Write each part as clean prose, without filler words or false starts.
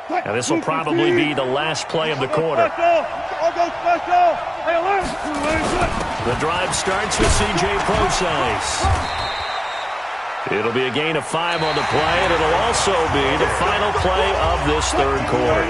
And this will probably be the last play of the quarter. The drive starts with C.J. Procise. It'll be a gain of 5 on the play, and it'll also be the final play of this third quarter.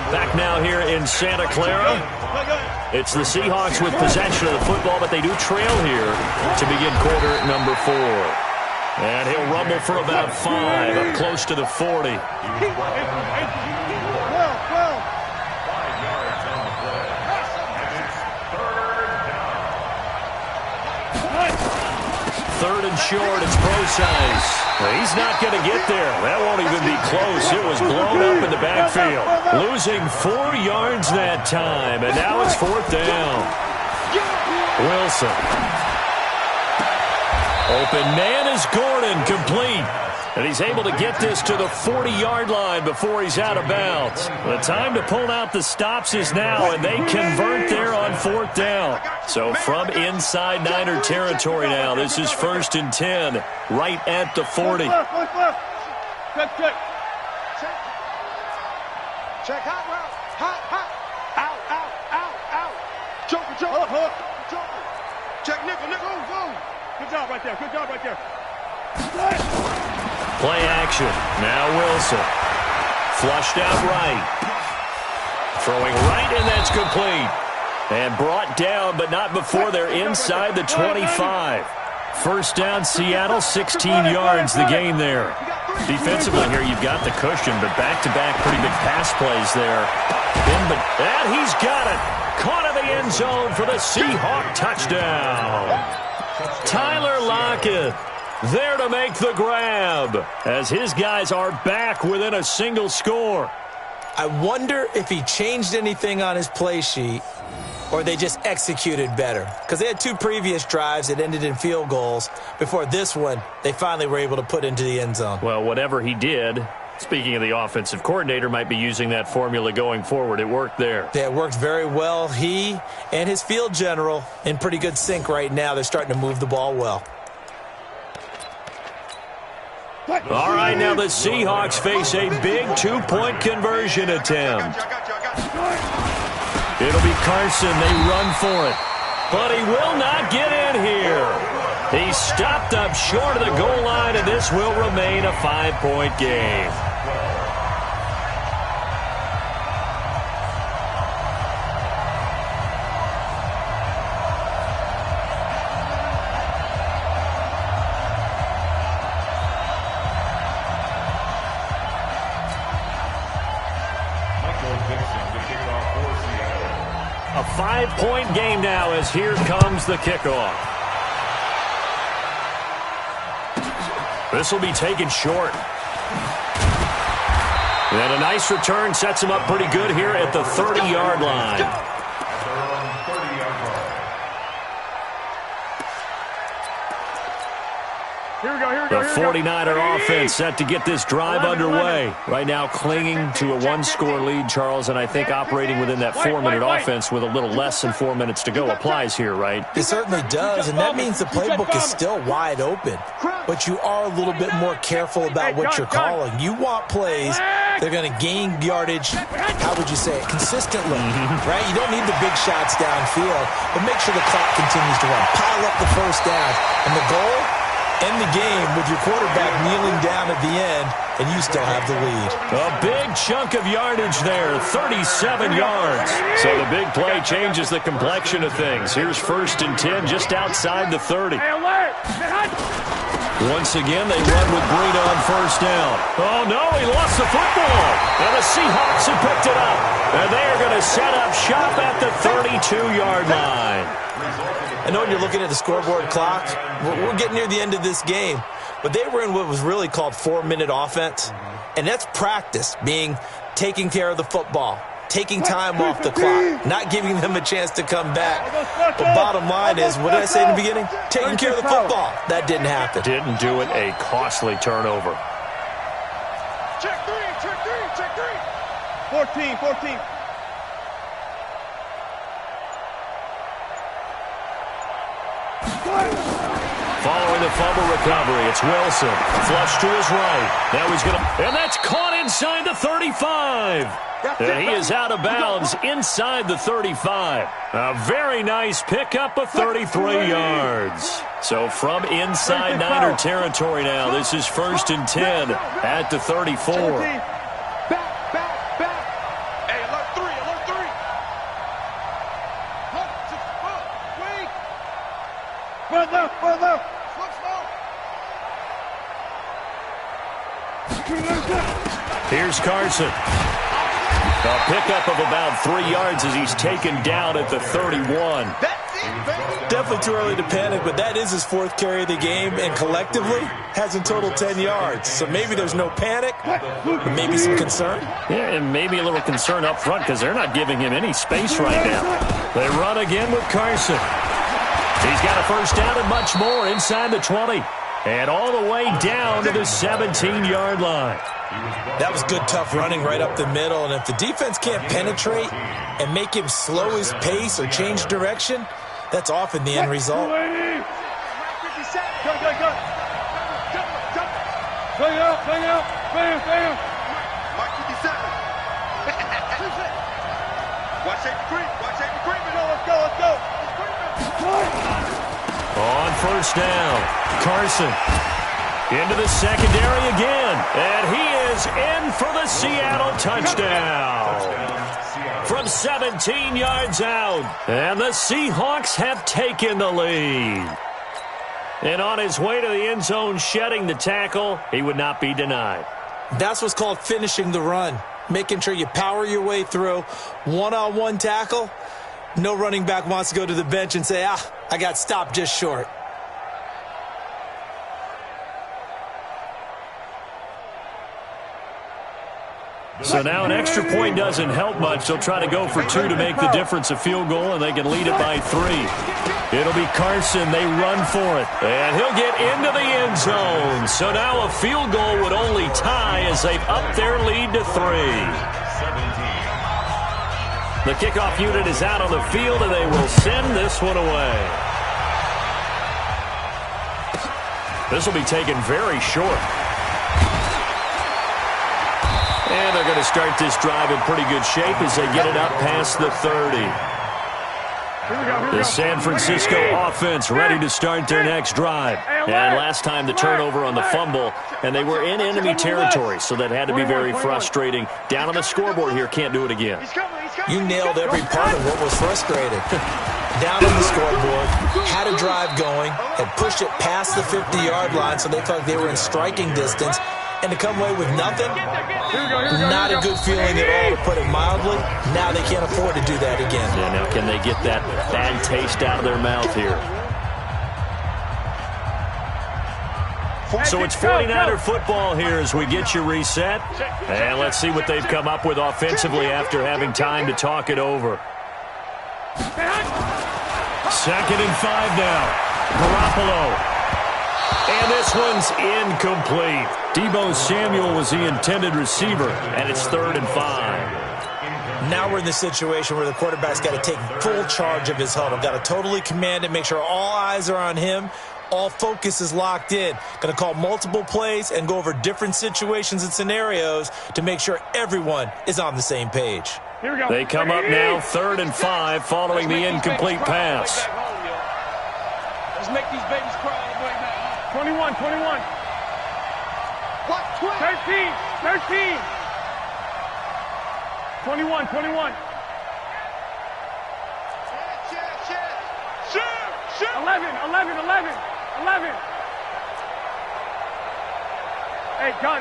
Back now here in Santa Clara. It's the Seahawks with possession of the football, but they do trail here to begin quarter number 4. And he'll rumble for about 5, up close to the 40. Third and short, it's Procise. He's not going to get there. That won't even be close. It was blown up in the backfield. Losing 4 yards that time, and now it's 4th down. Wilson. Open man is Gordon, complete. And he's able to get this to the 40-yard line before he's out of bounds. The time to pull out the stops is now, and they convert there on 4th down. So from inside Niner territory now, this is 1st and 10, right at the 40. Check. Hot route. Hot. Out. Joker. Check nickel. Good job right there. Play action. Now Wilson. Flushed out right. Throwing right, and that's complete. And brought down, but not before they're inside the 25. First down, Seattle, 16 yards the gain there. Defensively here, you've got the cushion, but back-to-back pretty big pass plays there. And he's got it. Caught in the end zone for the Seahawk touchdown. Tyler Lockett there to make the grab as his guys are back within a single score. I wonder if he changed anything on his play sheet or they just executed better. Because they had 2 previous drives that ended in field goals. Before this one, they finally were able to put into the end zone. Well, whatever he did, speaking of the offensive coordinator, might be using that formula going forward. It worked there. Yeah, it worked very well. He and his field general in pretty good sync right now. They're starting to move the ball well. All right, now the Seahawks face a big 2-point conversion attempt. It'll be Carson. They run for it. But he will not get in here. He's stopped up short of the goal line, and this will remain a 5-point game. A 5-point game now as here comes the kickoff. This will be taken short. And a nice return sets him up pretty good here at the 30-yard line. The 49er offense set to get this drive underway. Right now clinging to a 1-score lead, Charles, and I think operating within that 4-minute offense with a little less than 4 minutes to go applies here, right? It certainly does, and that means the playbook is still wide open. But you are a little bit more careful about what you're calling. You want plays that are going to gain yardage, how would you say it, consistently, right? You don't need the big shots downfield, but make sure the clock continues to run. Pile up the first down, and the goal? End the game with your quarterback kneeling down at the end, and you still have the lead. A big chunk of yardage there, 37 yards. So the big play changes the complexion of things. Here's 1st and 10 just outside the 30. Once again, they run with Breida on 1st down. Oh, no, he lost the football. And the Seahawks have picked it up. And they are going to set up shop at the 32-yard line. I know when you're looking at the scoreboard clock, we're getting near the end of this game, but they were in what was really called 4-minute offense, and that's practice, being taking care of the football, taking time off the clock, not giving them a chance to come back. But bottom line is, what did I say in the beginning? Taking care of the football. That didn't happen. Didn't do it, a costly turnover. Check three. 14. Following the fumble recovery, it's Wilson. Flush to his right. Now he's going to... And that's caught inside the 35. And he is out of bounds inside the 35. A very nice pickup of 33 yards. So from inside Niner territory now, this is 1st and 10 at the 34. Hey, alert 3, alert 3. Further, left. Here's Carson. A pickup of about 3 yards as he's taken down at the 31. Definitely too early to panic, but that is his 4th carry of the game, and collectively has in total 10 yards. So maybe there's no panic, but maybe some concern. Yeah, and maybe a little concern up front because they're not giving him any space right now. They run again with Carson. He's got a first down and much more inside the 20. And all the way down to the 17-yard line. That was good, tough running right up the middle. And if the defense can't penetrate and make him slow his pace or change direction, that's often the end result. Go. Bring out. Bam. Mark 57. Watch Safety Creep. Let's go. On first down, Carson into the secondary again. And he is in for the Seattle touchdown. From 17 yards out. And the Seahawks have taken the lead. And on his way to the end zone, shedding the tackle, he would not be denied. That's what's called finishing the run. Making sure you power your way through. One-on-one tackle. No running back wants to go to the bench and say, I got stopped just short. So now an extra point doesn't help much. They'll try to go for 2 to make the difference a field goal, and they can lead it by 3. It'll be Carson. They run for it. And he'll get into the end zone. So now a field goal would only tie as they've upped their lead to 3. The kickoff unit is out on the field, and they will send this one away. This will be taken very short. And they're going to start this drive in pretty good shape as they get it up past the 30. The San Francisco offense ready to start their next drive. And last time the turnover on the fumble, and they were in enemy territory, so that had to be very frustrating. Down on the scoreboard here, can't do it again. You nailed every part of what was frustrating. Down on the scoreboard, had a drive going, had pushed it past the 50-yard line, so they felt like they were in striking distance. And to come away with nothing, not a good feeling at all, to put it mildly. Now they can't afford to do that again. Yeah, now can they get that bad taste out of their mouth here? So it's 49er football here as we get you reset. And let's see what they've come up with offensively after having time to talk it over. 2nd and 5 now. Garoppolo. And this one's incomplete. Deebo Samuel was the intended receiver, and it's 3rd and 5. Now we're in the situation where the quarterback's got to take full charge of his huddle. Got to totally command it, make sure all eyes are on him. All focus is locked in. Going to call multiple plays and go over different situations and scenarios to make sure everyone is on the same page. They come up now 3rd and 5 following the incomplete pass. Let's make these babies cry all the way back. 21. What? 13. 21. Shoot. 11. Hey, gun.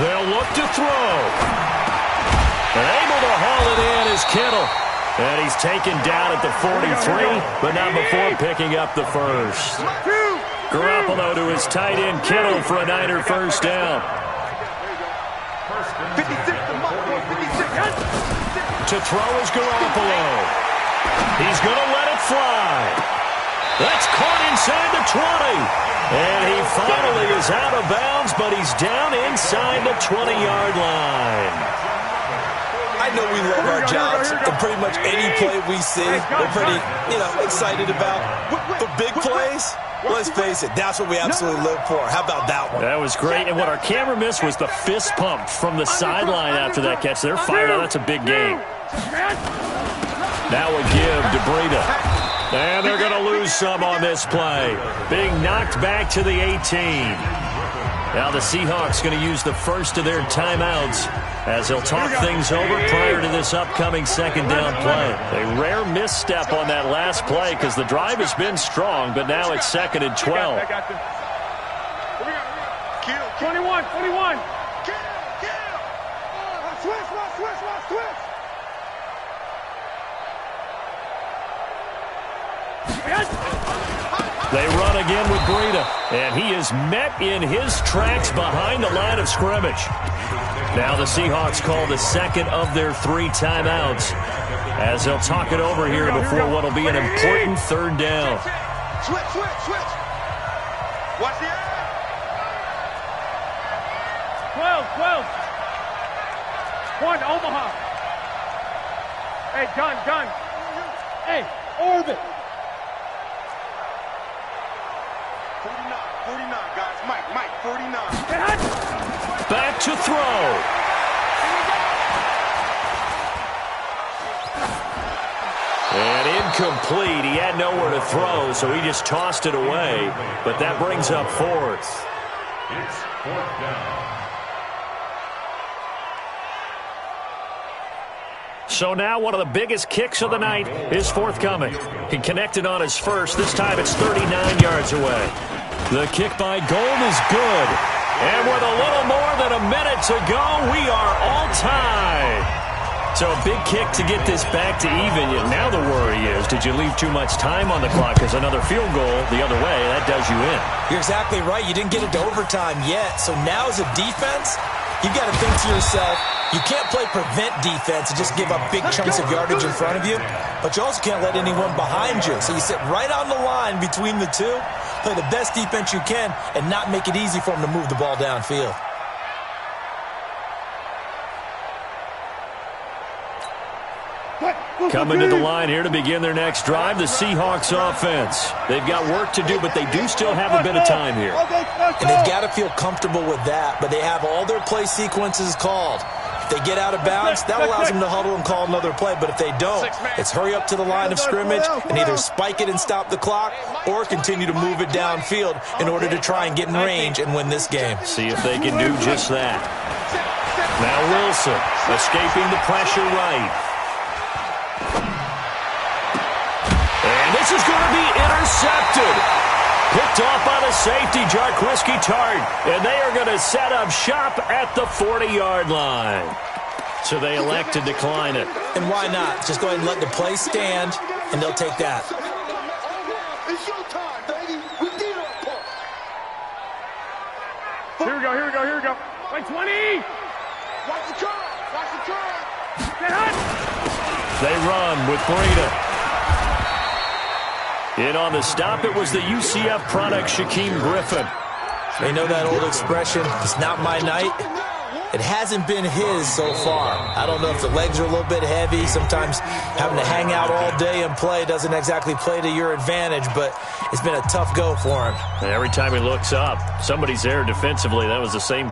They'll look to throw. And able to haul it in is Kittle. And he's taken down at the 43, but not before picking up the first. Garoppolo to his tight end, Kittle, for a Niner first down. 56 To throw is Garoppolo. He's going to let it fly. That's caught inside the 20. And he finally is out of bounds, but he's down inside the 20-yard line. I know we love our jobs, and pretty much any play we see, we're pretty, excited about. But big plays, let's face it, that's what we absolutely live for. How about that one? That was great, and what our camera missed was the fist pump from the sideline after that catch. They're fired up. That's a big game. Now a give to Breida. And they're going to lose some on this play. Being knocked back to the 18. Now the Seahawks going to use the first of their timeouts as they'll talk things over prior to this upcoming second down play. A rare misstep on that last play because the drive has been strong, but now it's 2nd and 12. 21. They run again with Breida, and he is met in his tracks behind the line of scrimmage. Now the Seahawks call the second of their 3 timeouts as they'll talk it over here before what will be an important third down. Switch. Watch the air. 12. 1, Omaha. Hey, gun. Hey, orbit. 49, guys. Mike, 49. Back to throw. And incomplete. He had nowhere to throw, so he just tossed it away. But that brings up 4th. It's 4th down. So now one of the biggest kicks of the night is forthcoming. He connected on his first. This time it's 39 yards away. The kick by Gold is good. And with a little more than a minute to go, we are all tied. So a big kick to get this back to even. Yet now the worry is, did you leave too much time on the clock? Because another field goal the other way, that does you in. You're exactly right. You didn't get it to overtime yet. So now as a defense, you've got to think to yourself, you can't play prevent defense and just give up big chunks of yardage in front of you, but you also can't let anyone behind you. So you sit right on the line between the two, play the best defense you can, and not make it easy for them to move the ball downfield. Coming to the line here to begin their next drive, the Seahawks offense. They've got work to do, but they do still have a bit of time here. And they've got to feel comfortable with that, but they have all their play sequences called. If they get out of bounds, that allows them to huddle and call another play. But if they don't, it's hurry up to the line of scrimmage and either spike it and stop the clock or continue to move it downfield in order to try and get in range and win this game. See if they can do just that. Now Wilson escaping the pressure right. And this is going to be intercepted. Picked off by the safety, Jarquiski Tart. And they are going to set up shop at the 40-yard line. So they elect to decline it. And why not? Just go ahead and let the play stand, and they'll take that. It's your time, baby. We did our part. Here we go. Like 20. Watch the curve. Get hot. They run with Breida. In on the stop, it was the UCF product, Shaquem Griffin. They know that old expression, it's not my night. It hasn't been his so far. I don't know if the legs are a little bit heavy. Sometimes having to hang out all day and play doesn't exactly play to your advantage, but it's been a tough go for him. And every time he looks up, somebody's there defensively. That was the same